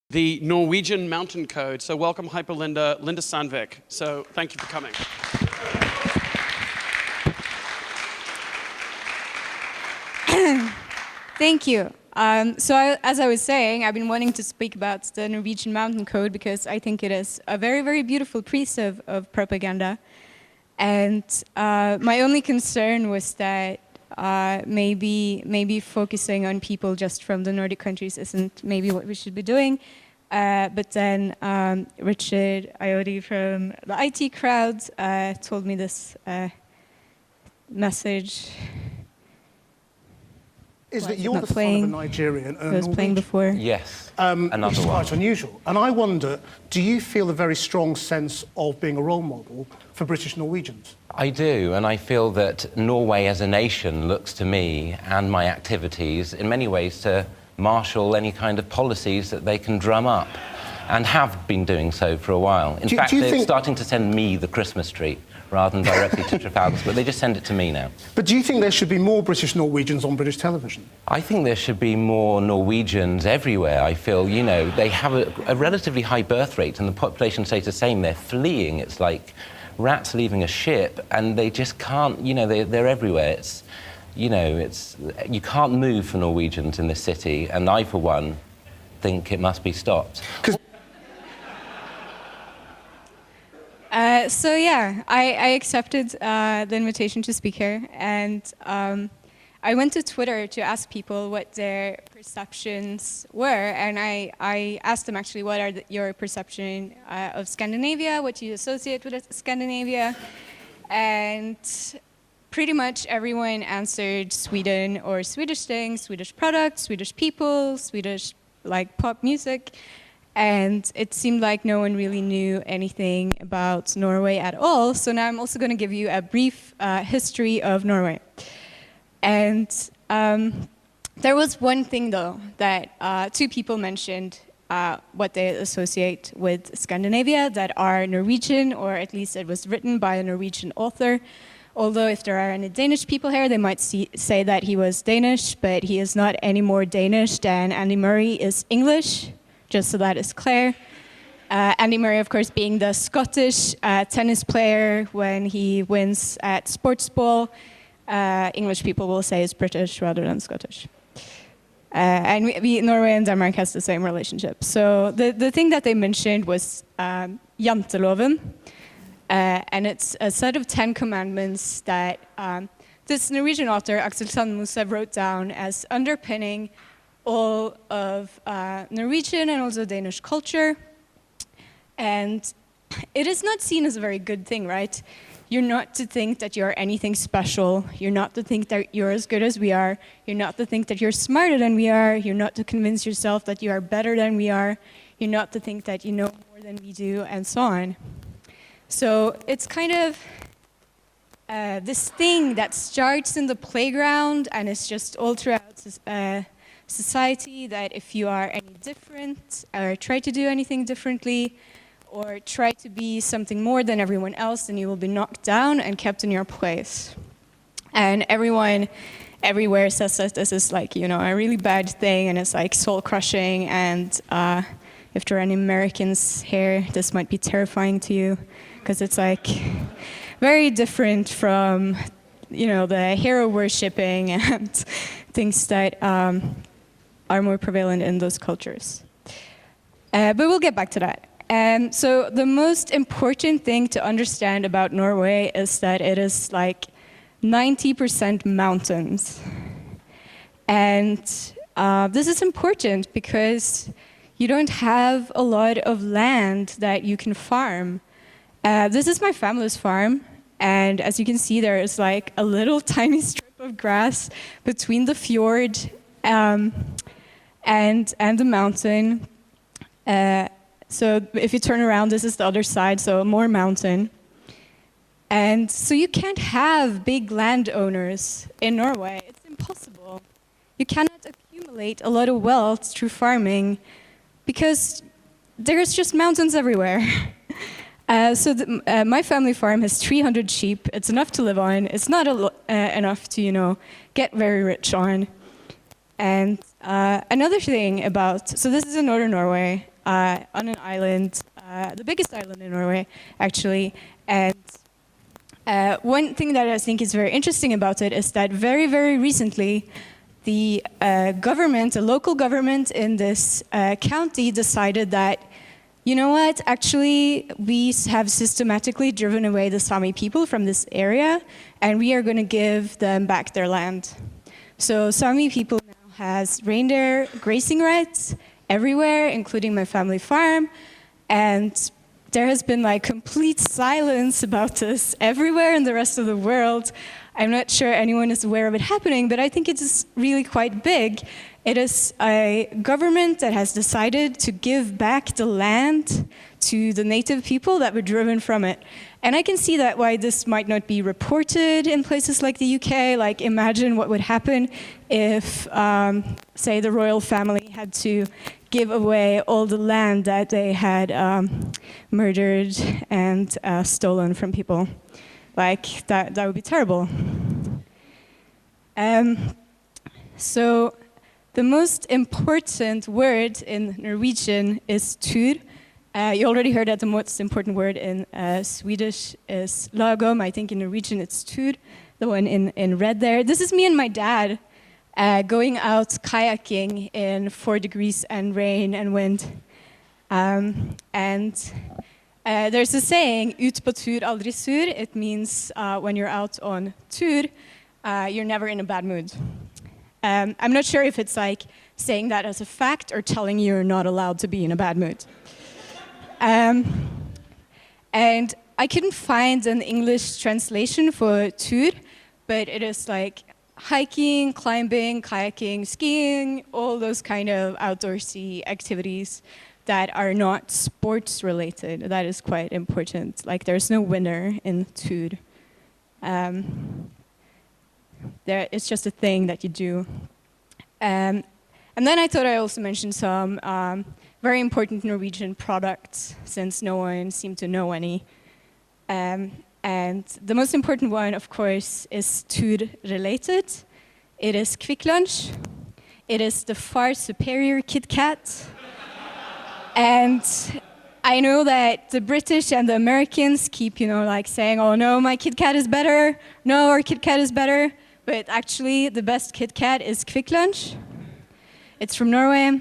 the Norwegian mountain code. So welcome, Linda Sandvik. So thank you for coming. Thank you. As I was saying, I've been wanting to speak about the Norwegian mountain code because I think it is a very, very beautiful piece of propaganda. And my only concern was that maybe focusing on people just from the Nordic countries isn't maybe what we should be doing. But then Richard Iodi from the IT crowd told me this message. Is that you're the son of a Nigerian and a I was playing before. Yes, which is quite unusual. And I wonder, do you feel a very strong sense of being a role model for British Norwegians? I do, and I feel that Norway as a nation looks to me and my activities in many ways to marshal any kind of policies that they can drum up, and have been doing so for a while. In fact, they're starting to send me the Christmas tree rather than directly to Trafalgar, but they just send it to me now. But do you think there should be more British Norwegians on British television? I think there should be more Norwegians everywhere. I feel, you know, they have a relatively high birth rate and the population stays the same. They're fleeing. It's like rats leaving a ship and they just can't, you know, they're everywhere. It's, you know, you can't move for Norwegians in this city, and I, for one, think it must be stopped. So yeah, I accepted the invitation to speak here, and I went to Twitter to ask people what their perceptions were, and I asked them actually, what are your perception of Scandinavia, what you associate with Scandinavia, and pretty much everyone answered Sweden or Swedish things, Swedish products, Swedish people, Swedish like pop music. And it seemed like no one really knew anything about Norway at all. So now I'm also going to give you a brief history of Norway. And there was one thing, though, that two people mentioned what they associate with Scandinavia that are Norwegian, or at least it was written by a Norwegian author. Although if there are any Danish people here, they might say that he was Danish, but he is not any more Danish than Andy Murray is English. Just so that is clear. Andy Murray, of course, being the Scottish tennis player when he wins at sports ball. English people will say is British rather than Scottish. And Norway and Denmark has the same relationship. So the thing that they mentioned was Janteloven. And it's a set of 10 commandments that this Norwegian author, Aksel Sandmose, wrote down as underpinning all of Norwegian and also Danish culture. And it is not seen as a very good thing, right? You're not to think that you're anything special. You're not to think that you're as good as we are. You're not to think that you're smarter than we are. You're not to convince yourself that you are better than we are. You're not to think that you know more than we do, and so on. So it's kind of this thing that starts in the playground and it's just all throughout society, that if you are any different or try to do anything differently or try to be something more than everyone else, then you will be knocked down and kept in your place. And everyone everywhere says that this is like, you know, a really bad thing and it's like soul crushing, and if there are any Americans here, this might be terrifying to you because it's like very different from, you know, the hero worshipping and things that are more prevalent in those cultures. But we'll get back to that. So the most important thing to understand about Norway is that it is like 90% mountains. And this is important because you don't have a lot of land that you can farm. This is my family's farm. And as you can see, there is like a little tiny strip of grass between the fjord and the mountain. So if you turn around, this is the other side, so more mountain. And so you can't have big landowners in Norway. It's impossible. You cannot accumulate a lot of wealth through farming because there's just mountains everywhere. My family farm has 300 sheep. It's enough to live on. It's not enough to, you know, get very rich on. And another thing about, so this is in northern Norway. on an island, the biggest island in Norway, actually. And one thing that I think is very interesting about it is that very, very recently, the government, the local government in this county decided that, you know what, actually, we have systematically driven away the Sami people from this area, and we are going to give them back their land. So Sami people now has reindeer grazing rights everywhere, including my family farm, and there has been like complete silence about this everywhere in the rest of the world. I'm not sure anyone is aware of it happening, but I think it is really quite big. It is a government that has decided to give back the land to the native people that were driven from it. And I can see that why this might not be reported in places like the UK. Like, imagine what would happen if, say, the royal family had to give away all the land that they had murdered and stolen from people. Like, that would be terrible. So the most important word in Norwegian is tur. You already heard that the most important word in Swedish is lagom. I think in Norwegian it's tur, the one in red there. This is me and my dad going out kayaking in 4 degrees and rain and wind. There's a saying, ut på tur, aldri sur. It means when you're out on tour, you're never in a bad mood. I'm not sure if it's like saying that as a fact or telling you you're not allowed to be in a bad mood. And I couldn't find an English translation for tour, but it is like hiking, climbing, kayaking, skiing, all those kind of outdoorsy activities that are not sports related. That is quite important. Like, there's no winner in tour. It's just a thing that you do. And then I thought I also mentioned some very important Norwegian products, since no one seemed to know any. And the most important one, of course, is tour-related. It is Quick Lunch. It is the far superior Kit Kat. And I know that the British and the Americans keep, like saying, oh no, my Kit Kat is better. No, our Kit Kat is better. But actually, the best Kit Kat is Quick Lunch. It's from Norway.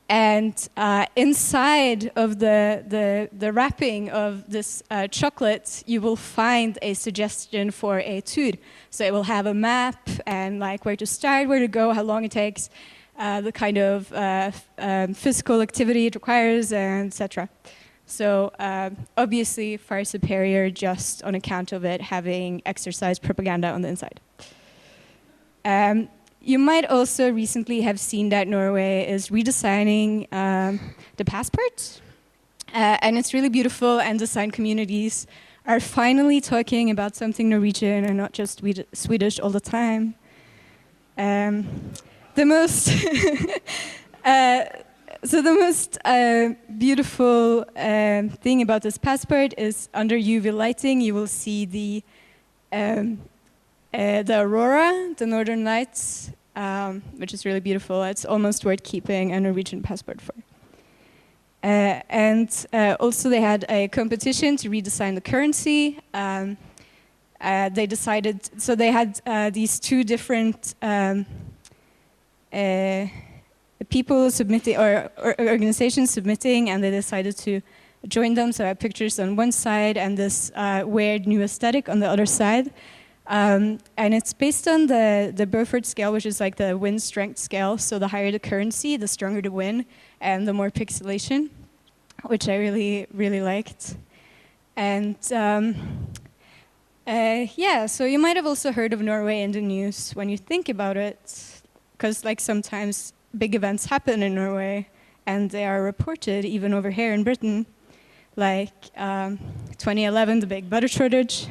And inside of the wrapping of this chocolate, you will find a suggestion for a tour. So it will have a map and like where to start, where to go, how long it takes, the kind of physical activity it requires, etc. So obviously far superior just on account of it having exercise propaganda on the inside. You might also recently have seen that Norway is redesigning the passport. And it's really beautiful, and design communities are finally talking about something Norwegian and not just Swedish all the time. The most beautiful thing about this passport is under UV lighting you will see the aurora, the northern lights, which is really beautiful. It's almost worth keeping a Norwegian passport for. And also they had a competition to redesign the currency. They decided, so they had these two different people submitting, or organizations submitting, and they decided to join them. So I have pictures on one side and this weird new aesthetic on the other side. And it's based on the Beaufort scale, which is like the wind strength scale. So the higher the currency, the stronger the wind, and the more pixelation, which I really, really liked. And yeah, so you might have also heard of Norway in the news when you think about it, because like sometimes big events happen in Norway, and they are reported even over here in Britain, like 2011, the big butter shortage.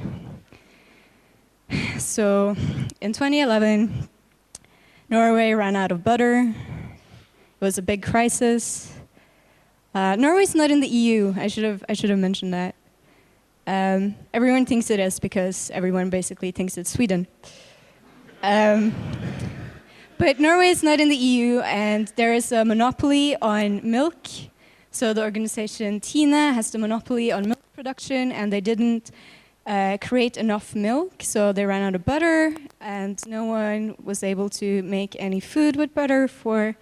So in 2011, Norway ran out of butter. It was a big crisis. Norway's not in the EU. I should have mentioned that. Everyone thinks it is because everyone basically thinks it's Sweden. But Norway is not in the EU, and there is a monopoly on milk. So the organization TINA has the monopoly on milk production, and they didn't create enough milk, so they ran out of butter, and no one was able to make any food with butter for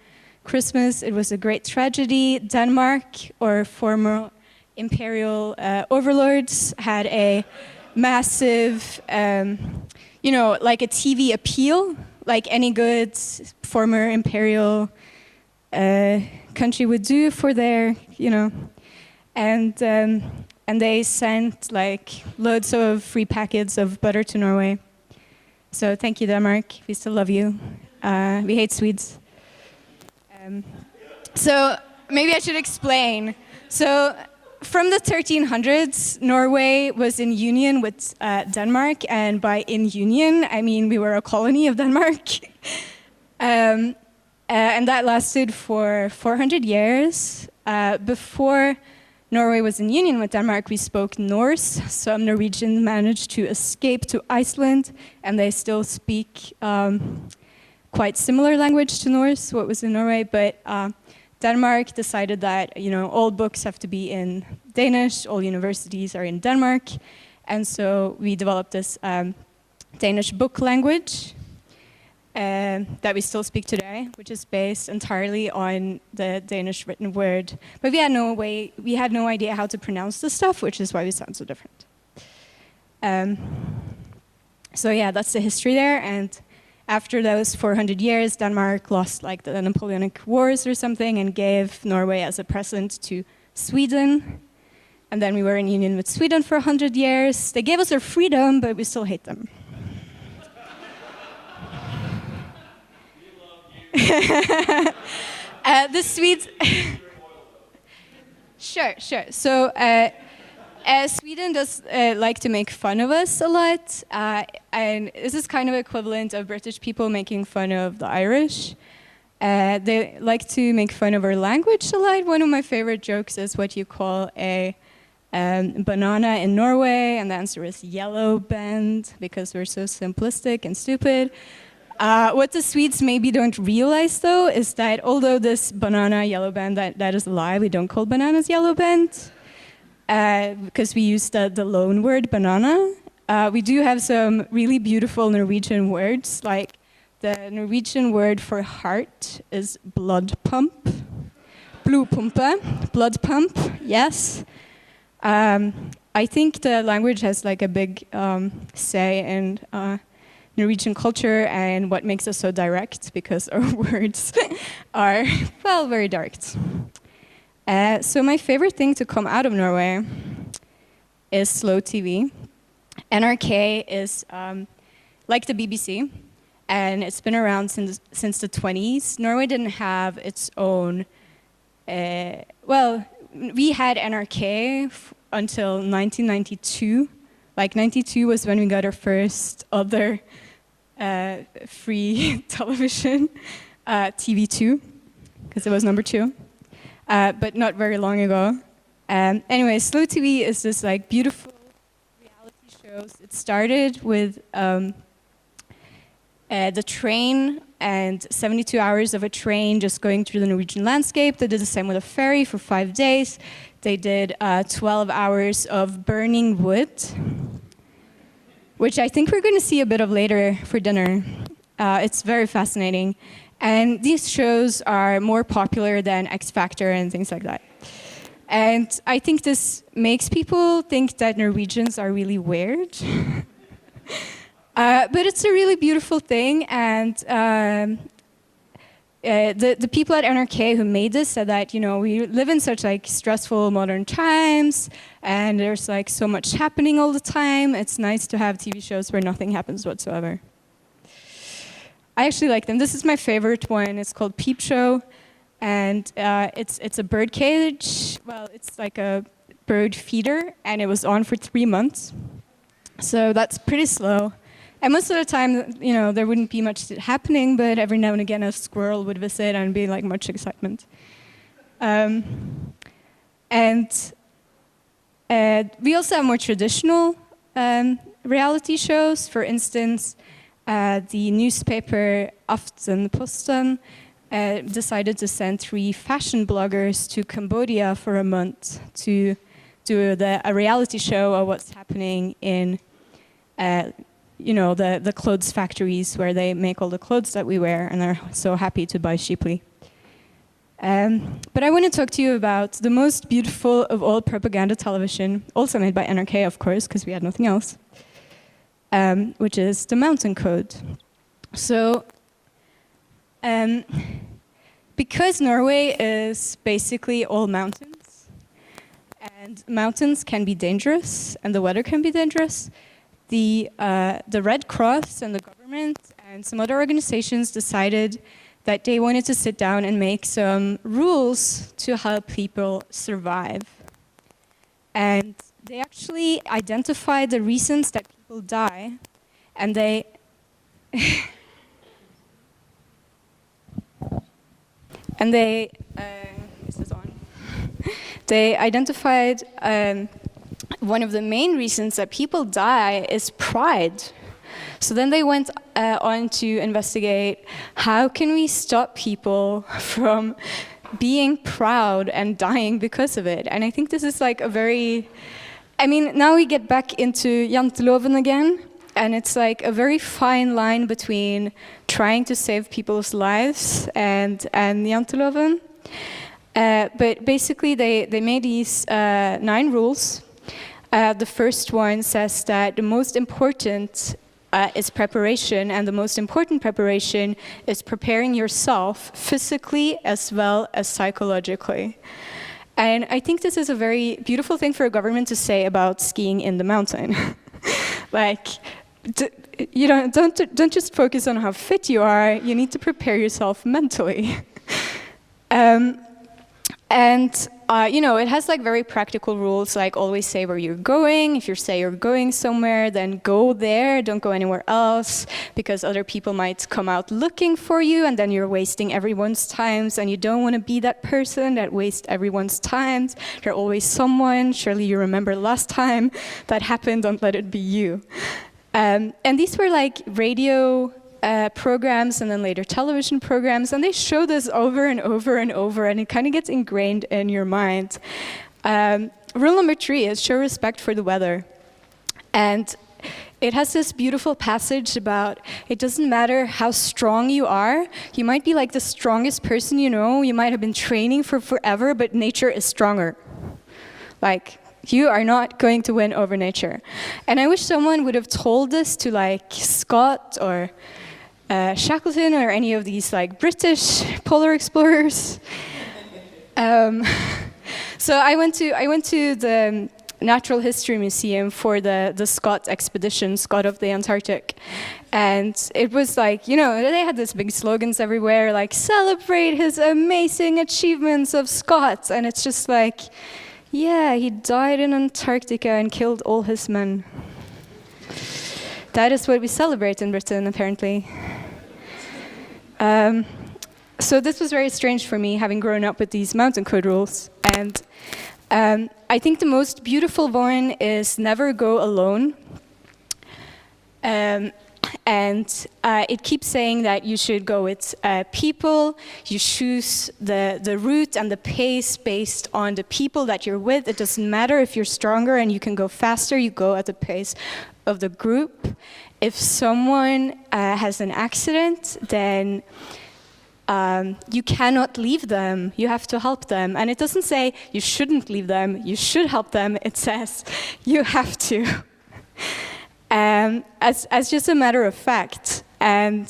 Christmas. It was a great tragedy. Denmark, or former imperial overlords, had a massive, like a TV appeal, like any good former imperial country would do for their, and they sent like loads of free packets of butter to Norway. So thank you, Denmark. We still love you. We hate Swedes. So maybe I should explain. So from the 1300s, Norway was in union with Denmark, and by in union, I mean we were a colony of Denmark. And that lasted for 400 years. Before Norway was in union with Denmark, we spoke Norse. Some Norwegians managed to escape to Iceland, and they still speak quite similar language to Norse, what was in Norway, but Denmark decided that all books have to be in Danish, all universities are in Denmark, and so we developed this Danish book language that we still speak today, which is based entirely on the Danish written word. But we had no idea how to pronounce this stuff, which is why we sound so different. So yeah, that's the history there. And after those 400 years, Denmark lost like the Napoleonic Wars or something and gave Norway as a present to Sweden. And then we were in union with Sweden for 100 years. They gave us our freedom, but we still hate them. The Swedes. Sure. So Sweden does like to make fun of us a lot, and this is kind of equivalent of British people making fun of the Irish. They like to make fun of our language a lot. One of my favorite jokes is what you call a banana in Norway, and the answer is yellow bend, because we're so simplistic and stupid. What the Swedes maybe don't realize, though, is that although this banana yellow bend, that is a lie, we don't call bananas yellow bend, because we use the loan word banana. We do have some really beautiful Norwegian words, like the Norwegian word for heart is blood pump. Blodpumpe, blood pump, yes. I think the language has like a big say in Norwegian culture and what makes us so direct, because our words are, well, very direct. So my favorite thing to come out of Norway is slow TV. NRK is like the BBC, and it's been around since the 20s. Norway didn't have its own, well, we had NRK until 1992. Like 92 was when we got our first other free television, TV2, because it was number 2, but not very long ago. Anyway, slow TV is this like beautiful reality shows. It started with the train and 72 hours of a train just going through the Norwegian landscape. They did the same with a ferry for 5 days. They did 12 hours of burning wood, which I think we're going to see a bit of later for dinner. It's very fascinating. And these shows are more popular than X Factor and things like that. And I think this makes people think that Norwegians are really weird. But it's a really beautiful thing. And the people at NRK who made this said that, we live in such like stressful modern times, and there's like so much happening all the time. It's nice to have TV shows where nothing happens whatsoever. I actually like them. This is my favorite one. It's called Peep Show, and it's a bird cage. Well, it's like a bird feeder, and it was on for 3 months. So that's pretty slow. And most of the time, there wouldn't be much happening, but every now and again a squirrel would visit and be like much excitement. And we also have more traditional reality shows. For instance, the newspaper Aftenposten decided to send 3 fashion bloggers to Cambodia for a month to do a reality show of what's happening in, the clothes factories where they make all the clothes that we wear and are so happy to buy cheaply. But I want to talk to you about the most beautiful of all propaganda television, also made by NRK, of course, because we had nothing else, which is the Mountain Code. So, because Norway is basically all mountains, and mountains can be dangerous, and the weather can be dangerous, the Red Cross and the government and some other organizations decided that they wanted to sit down and make some rules to help people survive. And they actually identified the reasons that people die, and they this is on. They identified one of the main reasons that people die is pride. So then they went on to investigate how can we stop people from being proud and dying because of it. And I think this is like a very, now we get back into janteloven again, and it's like a very fine line between trying to save people's lives and janteloven. But basically they made these 9 rules. The first one says that the most important is preparation, and the most important preparation is preparing yourself physically as well as psychologically. And I think this is a very beautiful thing for a government to say about skiing in the mountain. Like, don't just focus on how fit you are, you need to prepare yourself mentally. It has like very practical rules, like always say where you're going. If you say you're going somewhere, then go there, don't go anywhere else, because other people might come out looking for you, and then you're wasting everyone's time, and you don't want to be that person that wastes everyone's time. There's always someone, surely you remember last time that happened, don't let it be you. And these were like radio programs and then later television programs, and they show this over and over and over, and it kind of gets ingrained in your mind. Rule number 3 is show respect for the weather. And it has this beautiful passage about it doesn't matter how strong you are. You might be like the strongest person you know. You might have been training for forever, but nature is stronger. Like, you are not going to win over nature. And I wish someone would have told this to like Scott or Shackleton or any of these like British polar explorers. So I went to the Natural History Museum for the Scott expedition, Scott of the Antarctic. And it was like, they had these big slogans everywhere, like, celebrate his amazing achievements of Scott. And it's just like, yeah, he died in Antarctica and killed all his men. That is what we celebrate in Britain, apparently. So this was very strange for me, having grown up with these mountain code rules. And I think the most beautiful one is never go alone. It keeps saying that you should go with people. You choose the route and the pace based on the people that you're with. It doesn't matter if you're stronger and you can go faster, you go at the pace of the group. If someone has an accident, then you cannot leave them. You have to help them. And it doesn't say you shouldn't leave them, you should help them. It says you have to. As just a matter of fact. And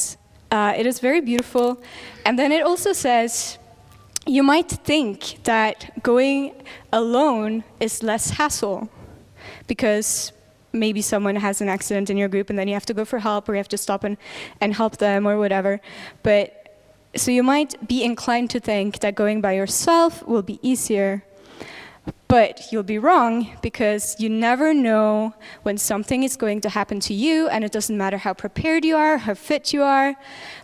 it is very beautiful. And then it also says, you might think that going alone is less hassle, because maybe someone has an accident in your group and then you have to go for help, or you have to stop and help them or whatever. But so you might be inclined to think that going by yourself will be easier. But you'll be wrong, because you never know when something is going to happen to you, and it doesn't matter how prepared you are, how fit you are.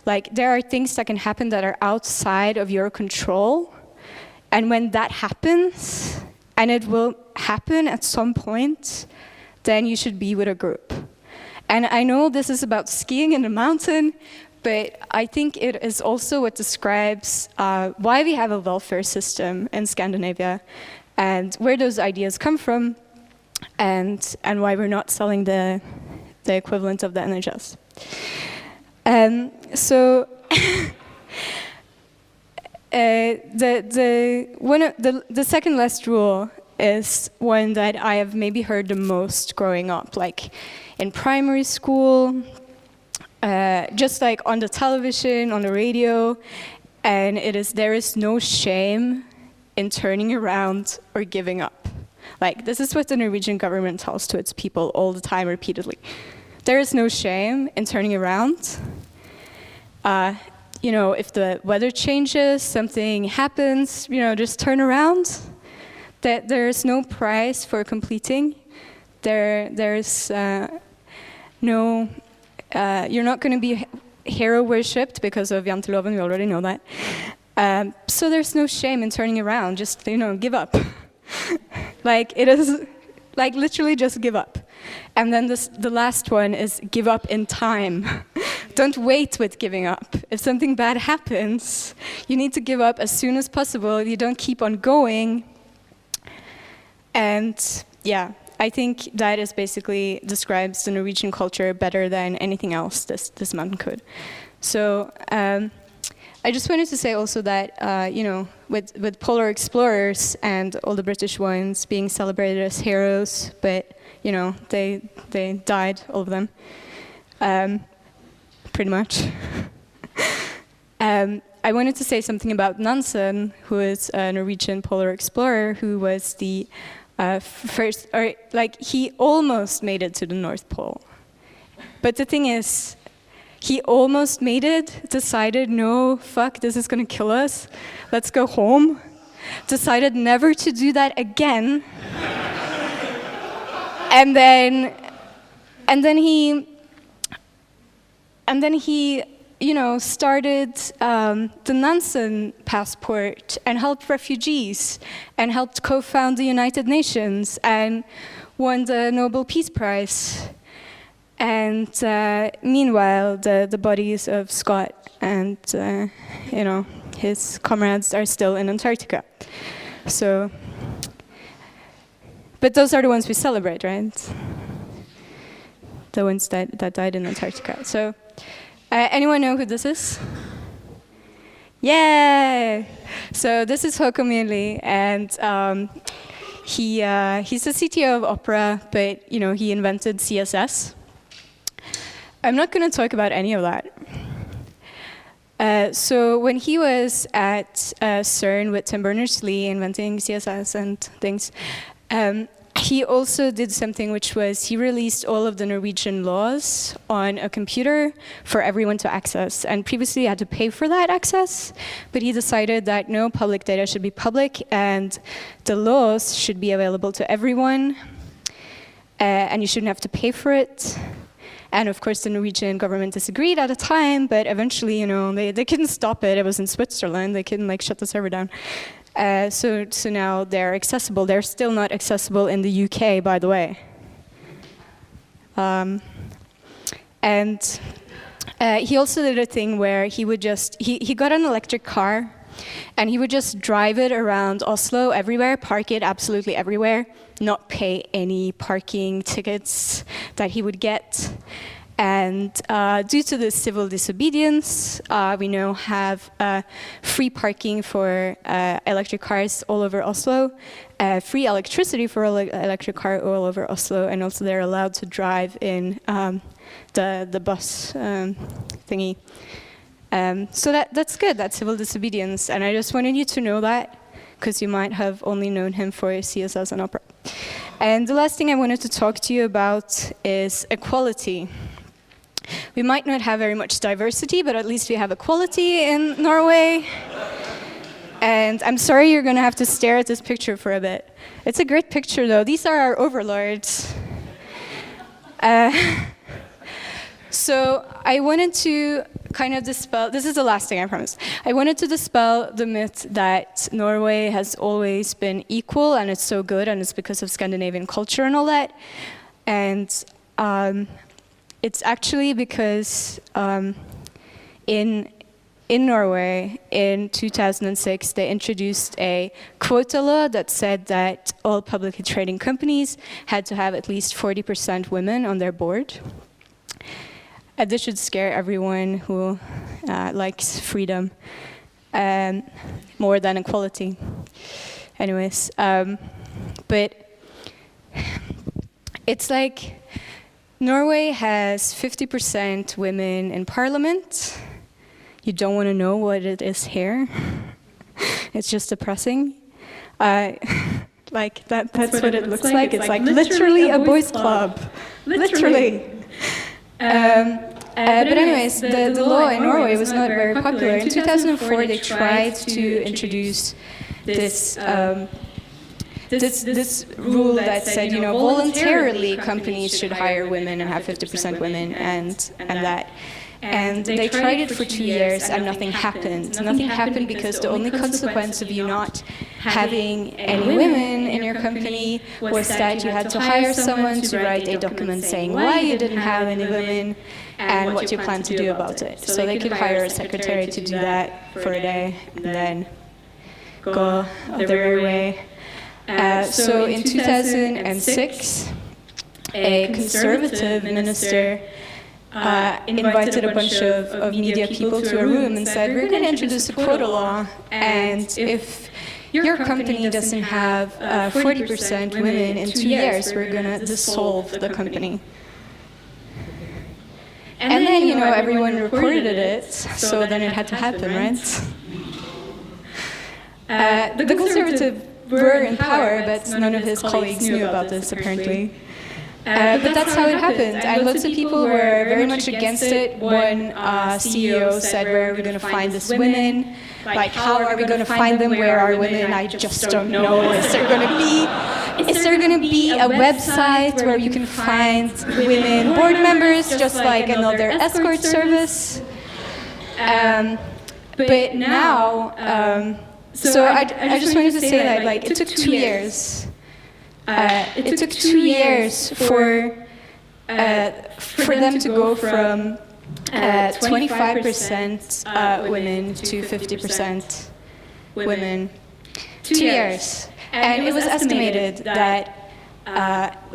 Like, there are things that can happen that are outside of your control. And when that happens, and it will happen at some point, then you should be with a group. And I know this is about skiing in the mountain, but I think it is also what describes why we have a welfare system in Scandinavia, and where those ideas come from, and why we're not selling the equivalent of the NHS. So the second last rule is one that I have maybe heard the most growing up, like in primary school, just like on the television, on the radio, and there is no shame in turning around or giving up. Like, this is what the Norwegian government tells to its people all the time, repeatedly. There is no shame in turning around. You know, if the weather changes, something happens, you know, just turn around. That there's no prize for completing. There's no, you're not going to be hero worshipped because of janteloven, we already know that. So there's no shame in turning around, just, you know, give up. Like, it is, like, literally just give up. And then the last one is give up in time. Don't wait with giving up. If something bad happens, you need to give up as soon as possible. You don't keep on going. And yeah, I think that is basically describes the Norwegian culture better than anything else this mountain could. So I just wanted to say also that, you know, with polar explorers and all the British ones being celebrated as heroes, but, you know, they died, all of them, pretty much. I wanted to say something about Nansen, who is a Norwegian polar explorer who was the first, or like, he almost made it to the North Pole. But the thing is, he almost made it, decided, no, fuck, this is gonna kill us, let's go home. Decided never to do that again. and then he, you know, started the Nansen passport and helped refugees and helped co-found the United Nations and won the Nobel Peace Prize. And meanwhile, the bodies of Scott and, you know, his comrades are still in Antarctica. So, but those are the ones we celebrate, right? The ones that died in Antarctica. So, anyone know who this is? Yeah! So this is Håkon Myrli, and he's the CTO of Opera, but, you know, he invented CSS. I'm not going to talk about any of that. So when he was at CERN with Tim Berners-Lee inventing CSS and things, he also did something which was he released all of the Norwegian laws on a computer for everyone to access. And previously you had to pay for that access, but he decided that no, public data should be public and the laws should be available to everyone, and you shouldn't have to pay for it. And of course, the Norwegian government disagreed at the time, but eventually, you know, they couldn't stop it. It was in Switzerland. They couldn't, like, shut the server down. So now they're accessible. They're still not accessible in the UK, by the way. And he also did a thing where he would just, he got an electric car, and he would just drive it around Oslo everywhere, park it absolutely everywhere, not pay any parking tickets that he would get. And due to the civil disobedience, we now have free parking for electric cars all over Oslo, free electricity for electric car all over Oslo, and also they're allowed to drive in the bus thingy. So that's good, that's civil disobedience, and I just wanted you to know that, because you might have only known him for CSS and Opera. And the last thing I wanted to talk to you about is equality. We might not have very much diversity, but at least we have equality in Norway. And I'm sorry you're going to have to stare at this picture for a bit. It's a great picture, though. These are our overlords. So I wanted to kind of dispel, this is the last thing I promise. I wanted to dispel the myth that Norway has always been equal and it's so good and it's because of Scandinavian culture and all that. And it's actually because in Norway, in 2006, they introduced a quota law that said that all publicly trading companies had to have at least 40% women on their board. This should scare everyone who likes freedom more than equality. Anyways, but it's like Norway has 50% women in parliament. You don't want to know what it is here. It's just depressing. Like that's what it looks like. It's like literally a boys' club. Literally. But anyways, the law in Norway was not very popular. In 2004, they tried to introduce this rule that said, you know, voluntarily companies should hire women and have 50% women and that. And they tried it for 2 years and nothing happened. Nothing happened because the only consequence of you not having any women in your company was that you had to hire someone to write a document saying why you didn't have any women and what you plan to do about it. So they could hire a secretary to do that for a day and then go their merry way. So in 2006, a conservative minister invited a bunch of media people to a room and said, we're going to introduce a quota law, and if your company doesn't have 40% women in 2 years, we're going to dissolve the company. And then, you know, everyone reported it, so then it had to happen, right? The conservative were in power, but none of his colleagues knew about this, apparently. But that's how it happened, and lots of people were very much against it. One CEO said, where are we going to find these women? Like, how are we going to find them? Where are women? I just don't know. Is there going to be a website where you can find women board members, just like another escort service? But now, so I just wanted to say that, like, it took 2 years. It took 2 years for them to go from 25% women to 50% women. 2 years. And it was estimated that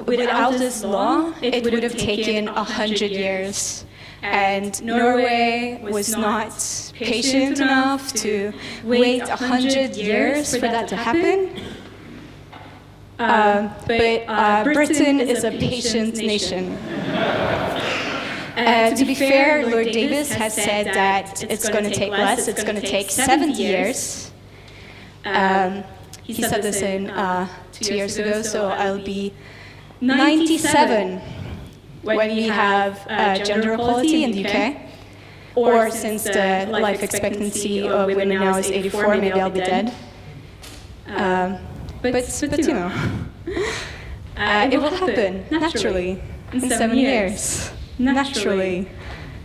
without this law, it would have taken 100 years. And Norway was not patient enough to wait 100 years for that to happen. But Britain is a patient nation. To be fair, Lord Davis has said that it's going to take less. It's going to take 70 years. He said this in 2 years ago, so I'll be 97 when we have gender equality in the UK. Or since the life expectancy of women now is 84, maybe I'll be dead. But you know, it will happen naturally in 7 years. Naturally,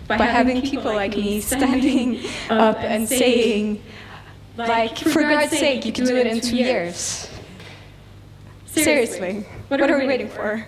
by having people like me standing up and saying, like, for God's sake, you can do it in 2 years. Seriously, what are we waiting for?